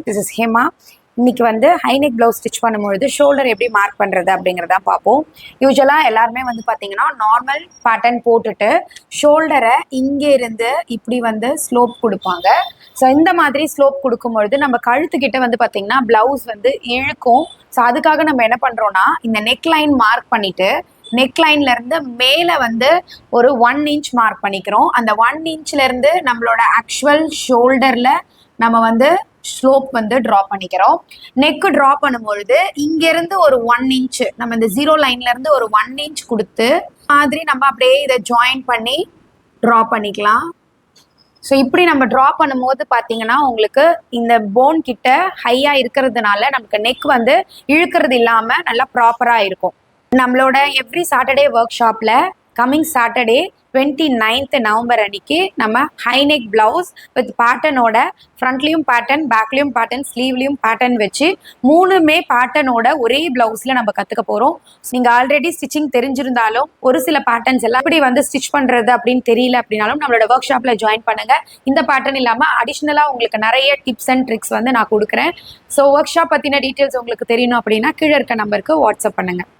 This is Hema. இன்னைக்கு வந்து high neck blouse stitch பண்ணும்பொழுது ஷோல்டர் எப்படி மார்க் பண்ணுறது அப்படிங்கிறத பார்ப்போம். யூஸ்வலாக எல்லாருமே வந்து பார்த்தீங்கன்னா நார்மல் பேட்டர்ன் போட்டுட்டு ஷோல்டரை இங்கே இருந்து இப்படி வந்து ஸ்லோப் கொடுப்பாங்க. ஸோ இந்த மாதிரி ஸ்லோப் கொடுக்கும்பொழுது நம்ம கழுத்துக்கிட்ட வந்து பார்த்தீங்கன்னா ப்ளவுஸ் வந்து இழுக்கும். ஸோ அதுக்காக நம்ம என்ன பண்ணுறோன்னா இந்த நெக் லைன் மார்க் பண்ணிவிட்டு நெக் லைன்ல இருந்து மேலே வந்து ஒரு 1 இன்ச் மார்க் பண்ணிக்கிறோம். அந்த 1 இன்ச்ல இருந்து நம்மளோட ஆக்சுவல் ஷோல்டர்ல நம்ம வந்து ஸ்லோப் வந்து ட்ரா பண்ணிக்கிறோம். நெக் ட்ரா பண்ணும்பொழுது இங்கிருந்து ஒரு 1 இன்ச் நம்ம இந்த 0 லைன்ல இருந்து ஒரு 1 இன்ச் கொடுத்து மாதிரி நம்ம அப்படியே இதை ஜாயின் பண்ணி ட்ரா பண்ணிக்கலாம். ஸோ இப்படி நம்ம ட்ரா பண்ணும்போது பார்த்தீங்கன்னா உங்களுக்கு இந்த போன் கிட்ட ஹையாக இருக்கிறதுனால நமக்கு நெக் வந்து இழுக்கிறது இல்லாமல் நல்லா ப்ராப்பராக இருக்கும். நம்மளோட எவ்ரி சாட்டர்டே ஒர்க் ஷாப்பில் கம்மிங் சாட்டர்டே 29th நவம்பர் அன்னைக்கு நம்ம ஹைநெக் பிளவுஸ் வித் பேட்டர்னோட ஃப்ரண்ட்லேயும் பேட்டர்ன், பேக்லேயும் பேட்டர்ன், ஸ்லீவ்லேயும் பேட்டர்ன் வச்சு 3மே பேட்டர்னோட ஒரே பிளவுஸில் நம்ம கற்றுக்க போகிறோம். நீங்கள் ஆல்ரெடி ஸ்டிச்சிங் தெரிஞ்சிருந்தாலும் ஒரு சில பேட்டர்ன்ஸ் எல்லாம் இப்படி வந்து ஸ்டிச் பண்ணுறது அப்படின்னு தெரியல அப்படின்னாலும் நம்மளோட ஒர்க் ஷாப்பில் ஜாயின் பண்ணுங்கள். இந்த பேட்டர்ன் இல்லாமல் அடிஷ்னலாக உங்களுக்கு நிறைய டிப்ஸ் அண்ட் ட்ரிக்ஸ் வந்து நான் கொடுக்குறேன். ஸோ ஒர்க் ஷாப் பற்றின டீட்டெயில்ஸ் உங்களுக்கு தெரியணும் அப்படின்னா கீழே இருக்க நம்பருக்கு வாட்ஸ்அப் பண்ணுங்கள்.